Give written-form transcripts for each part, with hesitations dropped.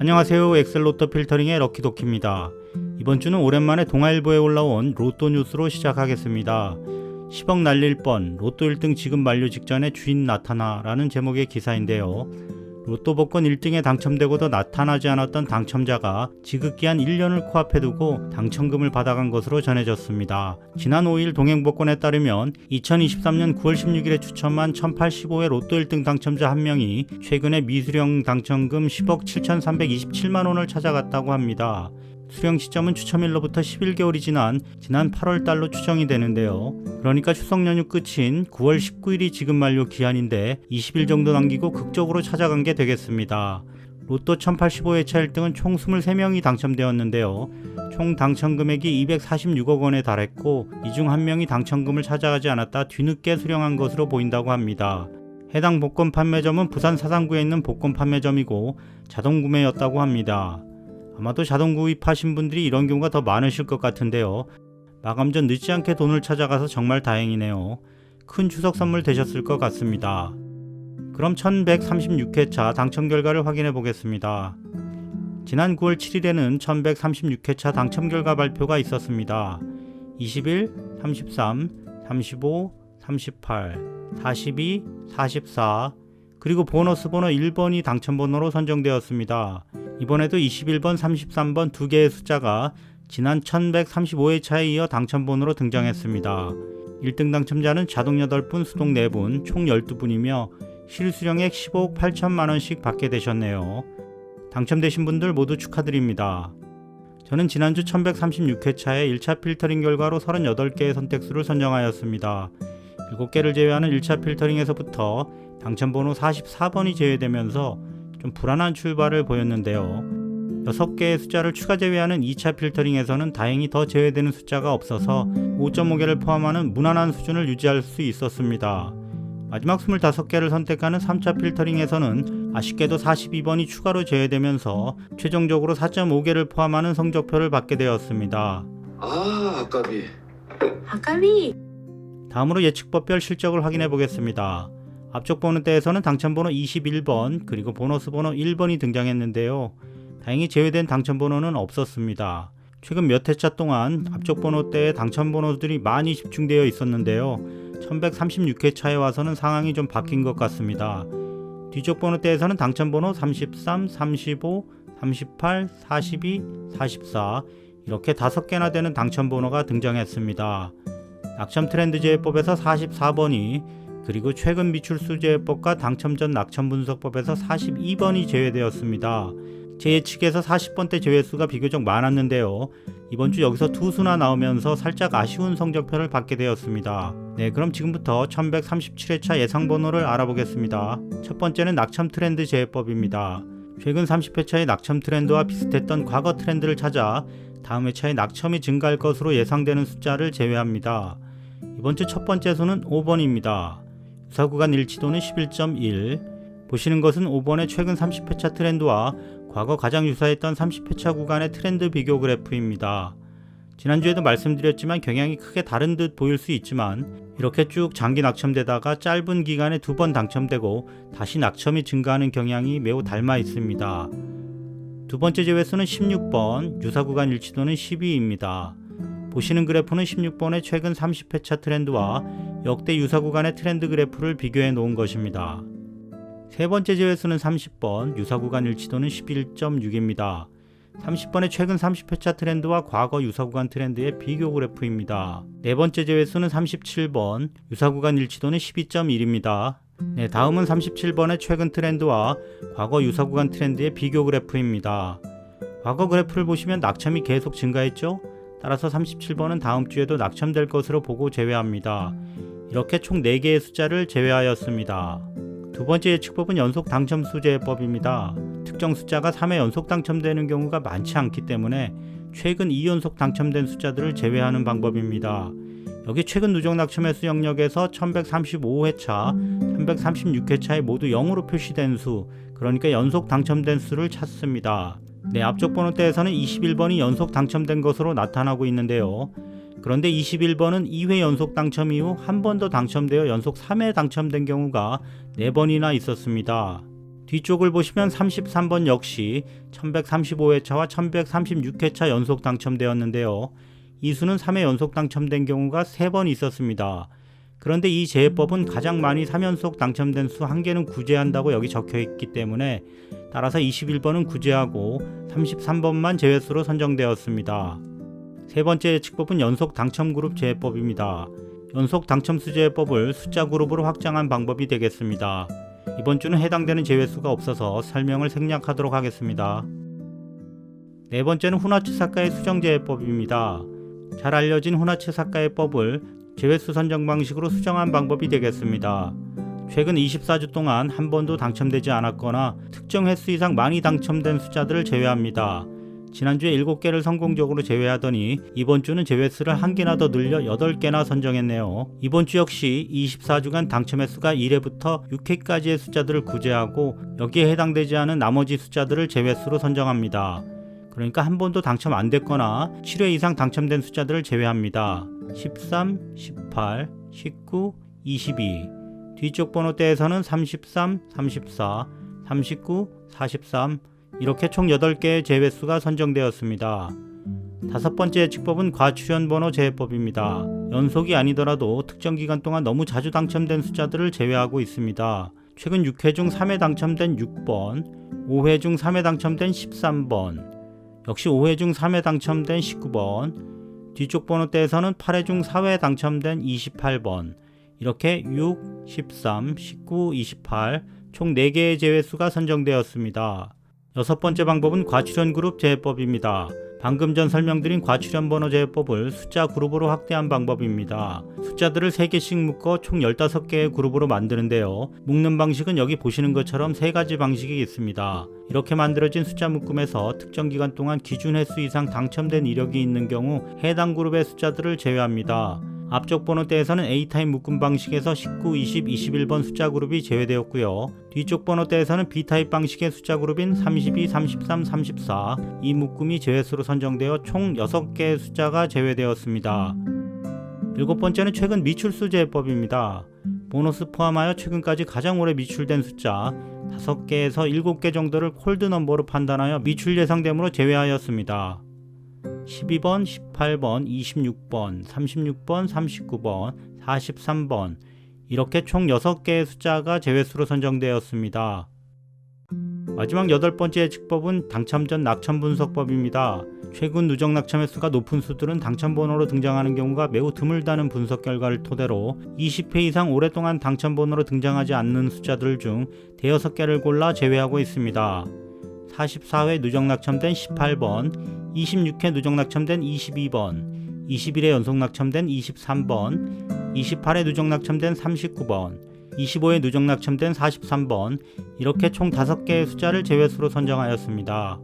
안녕하세요. 엑셀로또 필터링의 럭키도키입니다. 이번 주는 오랜만에 동아일보에 올라온 로또 뉴스로 시작하겠습니다. 10억 날릴 뻔, 로또 1등 지금 만료 직전에 주인 나타나 라는 제목의 기사인데요. 로또 복권 1등에 당첨되고도 나타나지 않았던 당첨자가 지극히 한 1년을 코앞에 두고 당첨금을 받아간 것으로 전해졌습니다. 지난 5일 동행복권에 따르면 2023년 9월 16일에 추첨한 1085회 로또 1등 당첨자 한 명이 최근에 미수령 당첨금 10억 7,327만 원을 찾아갔다고 합니다. 수령 시점은 추첨일로부터 11개월이 지난 8월 달로 추정이 되는데요. 그러니까 추석 연휴 끝인 9월 19일이 지금 만료 기한인데 20일 정도 남기고 극적으로 찾아간 게 되겠습니다. 로또 1085회차 1등은 총 23명이 당첨되었는데요. 총 당첨 금액이 246억 원에 달했고 이 중 한 명이 당첨금을 찾아가지 않았다 뒤늦게 수령한 것으로 보인다고 합니다. 해당 복권 판매점은 부산 사상구에 있는 복권 판매점이고 자동 구매였다고 합니다. 아마도 자동 구입하신 분들이 이런 경우가 더 많으실 것 같은데요. 마감 전 늦지 않게 돈을 찾아가서 정말 다행이네요. 큰 추석 선물 되셨을 것 같습니다. 그럼 1136회차 당첨 결과를 확인해 보겠습니다. 지난 9월 7일에는 1136회차 당첨 결과 발표가 있었습니다. 21, 33, 35, 38, 42, 44 그리고 보너스 번호 1번이 당첨번호로 선정되었습니다. 이번에도 21번, 33번 두 개의 숫자가 지난 1135회차에 이어 당첨번호로 등장했습니다. 1등 당첨자는 자동 8분, 수동 4분, 총 12분이며 실수령액 15억 8천만 원씩 받게 되셨네요. 당첨되신 분들 모두 축하드립니다. 저는 지난주 1136회차에 1차 필터링 결과로 38개의 선택수를 선정하였습니다. 7개를 제외하는 1차 필터링에서부터 당첨번호 44번이 제외되면서 좀 불안한 출발을 보였는데요. 6개의 숫자를 추가 제외하는 2차 필터링에서는 다행히 더 제외되는 숫자가 없어서 5.5개를 포함하는 무난한 수준을 유지할 수 있었습니다. 마지막 25개를 선택하는 3차 필터링에서는 아쉽게도 42번이 추가로 제외되면서 최종적으로 4.5개를 포함하는 성적표를 받게 되었습니다. 아까비. 다음으로 예측법별 실적을 확인해 보겠습니다. 앞쪽 보너대에서는 당첨번호 21번 그리고 보너스 번호 1번이 등장했는데요. 다행히 제외된 당첨번호는 없었습니다. 최근 몇 회차 동안 앞쪽 번호대에 당첨번호들이 많이 집중되어 있었는데요. 1136회차에 와서는 상황이 좀 바뀐 것 같습니다. 뒤쪽 번호대에서는 당첨번호 33, 35, 38, 42, 44 이렇게 5개나 되는 당첨번호가 등장했습니다. 낙첨 트렌드 제외법에서 44번이 그리고 최근 미출수 제외법과 당첨 전 낙첨 분석법에서 42번이 제외되었습니다. 제 예측에서 40번대 제외수가 비교적 많았는데요. 이번 주 여기서 두 수나 나오면서 살짝 아쉬운 성적표를 받게 되었습니다. 네, 그럼 지금부터 1137회차 예상번호를 알아보겠습니다. 첫 번째는 낙첨 트렌드 제외법입니다. 최근 30회차의 낙첨 트렌드와 비슷했던 과거 트렌드를 찾아 다음 회차에 낙첨이 증가할 것으로 예상되는 숫자를 제외합니다. 이번 주 첫 번째 수는 5번입니다. 유사구간 일치도는 11.1. 보시는 것은 5번의 최근 30회차 트렌드와 과거 가장 유사했던 30회차 구간의 트렌드 비교 그래프입니다. 지난주에도 말씀드렸지만 경향이 크게 다른 듯 보일 수 있지만 이렇게 쭉 장기 낙첨되다가 짧은 기간에 2번 당첨되고 다시 낙첨이 증가하는 경향이 매우 닮아 있습니다. 두 번째 제외수는 16번, 유사구간 일치도는 12입니다. 보시는 그래프는 16번의 최근 30회차 트렌드와 역대 유사 구간의 트렌드 그래프를 비교해 놓은 것입니다. 세 번째 제외수는 30번, 유사 구간 일치도는 11.6입니다. 30번의 최근 30회차 트렌드와 과거 유사 구간 트렌드의 비교 그래프입니다. 네 번째 제외수는 37번, 유사 구간 일치도는 12.1입니다. 네, 다음은 37번의 최근 트렌드와 과거 유사 구간 트렌드의 비교 그래프입니다. 과거 그래프를 보시면 낙첨이 계속 증가했죠? 따라서 37번은 다음 주에도 낙첨될 것으로 보고 제외합니다. 이렇게 총 4개의 숫자를 제외하였습니다. 두 번째 예측법은 연속 당첨수 제외법입니다. 특정 숫자가 3회 연속 당첨되는 경우가 많지 않기 때문에 최근 2연속 당첨된 숫자들을 제외하는 방법입니다. 여기 최근 누적 낙첨 횟수 영역에서 1135회차, 1136회차에 모두 0으로 표시된 수, 그러니까 연속 당첨된 수를 찾습니다. 네, 앞쪽 번호대에서는 21번이 연속 당첨된 것으로 나타나고 있는데요. 그런데 21번은 2회 연속 당첨 이후 한 번 더 당첨되어 연속 3회 당첨된 경우가 4번이나 있었습니다. 뒤쪽을 보시면 33번 역시 1135회차와 1136회차 연속 당첨되었는데요. 이 수는 3회 연속 당첨된 경우가 3번 있었습니다. 그런데 이 제외법은 가장 많이 3연속 당첨된 수 1개는 구제한다고 여기 적혀 있기 때문에 따라서 21번은 구제하고 33번만 제외수로 선정되었습니다. 세 번째 예측법은 연속 당첨 그룹 제외법입니다. 연속 당첨수 제외법을 숫자 그룹으로 확장한 방법이 되겠습니다. 이번 주는 해당되는 제외수가 없어서 설명을 생략하도록 하겠습니다. 네 번째는 후나츠 사카의 수정 제외법입니다. 잘 알려진 후나츠 사카의 법을 제외수 선정 방식으로 수정한 방법이 되겠습니다. 최근 24주 동안 한 번도 당첨되지 않았거나 특정 횟수 이상 많이 당첨된 숫자들을 제외합니다. 지난주에 7개를 성공적으로 제외하더니 이번 주는 제외수를 1개나 더 늘려 8개나 선정했네요. 이번 주 역시 24주간 당첨 횟수가 1회부터 6회까지의 숫자들을 구제하고 여기에 해당되지 않은 나머지 숫자들을 제외수로 선정합니다. 그러니까 한 번도 당첨 안 됐거나 7회 이상 당첨된 숫자들을 제외합니다. 13, 18, 19, 22. 뒤쪽 번호대에서는 33, 34, 39, 43 이렇게 총 8개의 제외수가 선정되었습니다. 다섯 번째 예측법은 과출현 번호 제외법입니다. 연속이 아니더라도 특정 기간 동안 너무 자주 당첨된 숫자들을 제외하고 있습니다. 최근 6회 중 3회 당첨된 6번, 5회 중 3회 당첨된 13번, 역시 5회 중 3회 당첨된 19번, 뒤쪽 번호대에서는 8회 중 4회 당첨된 28번, 이렇게 6, 13, 19, 28 총 4개의 제외수가 선정되었습니다. 여섯 번째 방법은 과출현 그룹 제외법입니다. 방금 전 설명드린 과출현 번호 제외법을 숫자 그룹으로 확대한 방법입니다. 숫자들을 3개씩 묶어 총 15개의 그룹으로 만드는데요. 묶는 방식은 여기 보시는 것처럼 3가지 방식이 있습니다. 이렇게 만들어진 숫자 묶음에서 특정 기간 동안 기준 횟수 이상 당첨된 이력이 있는 경우 해당 그룹의 숫자들을 제외합니다. 앞쪽 번호대에서는 A타입 묶음 방식에서 19, 20, 21번 숫자 그룹이 제외되었고요. 뒤쪽 번호대에서는 B타입 방식의 숫자 그룹인 32, 33, 34 이 묶음이 제외수로 선정되어 총 6개의 숫자가 제외되었습니다. 일곱 번째는 최근 미출수 제외법입니다. 보너스 포함하여 최근까지 가장 오래 미출된 숫자 5개에서 7개 정도를 콜드 넘버로 판단하여 미출 예상됨으로 제외하였습니다. 12번, 18번, 26번, 36번, 39번, 43번 이렇게 총 6개의 숫자가 제외수로 선정되었습니다. 마지막 8번째 예측법은 당첨 전 낙첨 분석법입니다. 최근 누적 낙첨 횟수가 높은 수들은 당첨 번호로 등장하는 경우가 매우 드물다는 분석 결과를 토대로 20회 이상 오랫동안 당첨 번호로 등장하지 않는 숫자들 중 대여섯 개를 골라 제외하고 있습니다. 44회 누적 낙첨된 18번, 26회 누적 낙첨된 22번, 21회 연속 낙첨된 23번, 28회 누적 낙첨된 39번, 25회 누적 낙첨된 43번 이렇게 총 5개의 숫자를 제외수로 선정하였습니다.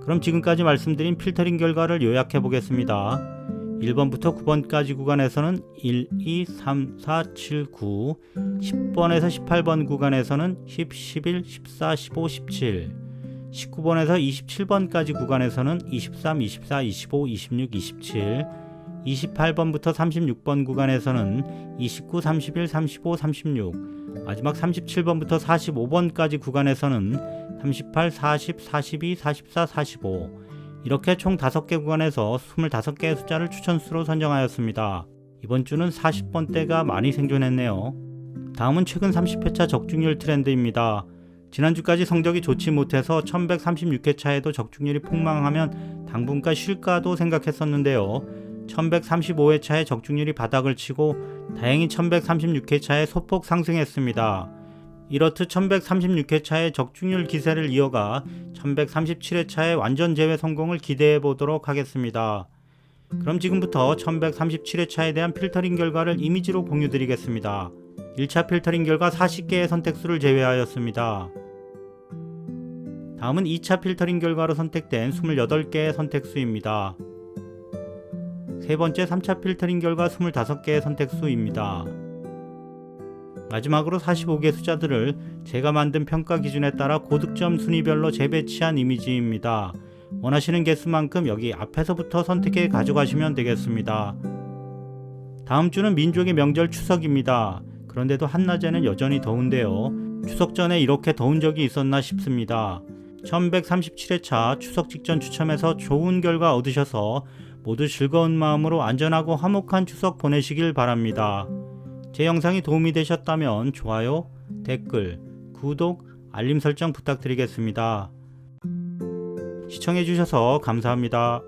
그럼 지금까지 말씀드린 필터링 결과를 요약해 보겠습니다. 1번부터 9번까지 구간에서는 1, 2, 3, 4, 7, 9 10번에서 18번 구간에서는 10, 11, 14, 15, 17 19번에서 27번까지 구간에서는 23, 24, 25, 26, 27 28번부터 36번 구간에서는 29, 31, 35, 36 마지막 37번부터 45번까지 구간에서는 38, 40, 42, 44, 45 이렇게 총 5개 구간에서 25개의 숫자를 추천수로 선정하였습니다. 이번 주는 40번대가 많이 생존했네요. 다음은 최근 30회차 적중률 트렌드입니다. 지난주까지 성적이 좋지 못해서 1136회차에도 적중률이 폭망하면 당분간 쉴까도 생각했었는데요. 1135회차에 적중률이 바닥을 치고 다행히 1136회차에 소폭 상승했습니다. 이렇듯 1136회차의 적중률 기세를 이어가 1137회차의 완전 제외 성공을 기대해 보도록 하겠습니다. 그럼 지금부터 1137회차에 대한 필터링 결과를 이미지로 공유 드리겠습니다. 1차 필터링 결과 40개의 선택수를 제외하였습니다. 다음은 2차 필터링 결과로 선택된 28개의 선택수입니다. 세 번째 3차 필터링 결과 25개의 선택수입니다. 마지막으로 45개 숫자들을 제가 만든 평가 기준에 따라 고득점 순위별로 재배치한 이미지입니다. 원하시는 개수만큼 여기 앞에서부터 선택해 가져가시면 되겠습니다. 다음 주는 민족의 명절 추석입니다. 그런데도 한낮에는 여전히 더운데요. 추석 전에 이렇게 더운 적이 있었나 싶습니다. 1137회차 추석 직전 추첨에서 좋은 결과 얻으셔서 모두 즐거운 마음으로 안전하고 화목한 추석 보내시길 바랍니다. 제 영상이 도움이 되셨다면 좋아요, 댓글, 구독, 알림 설정 부탁드리겠습니다. 시청해주셔서 감사합니다.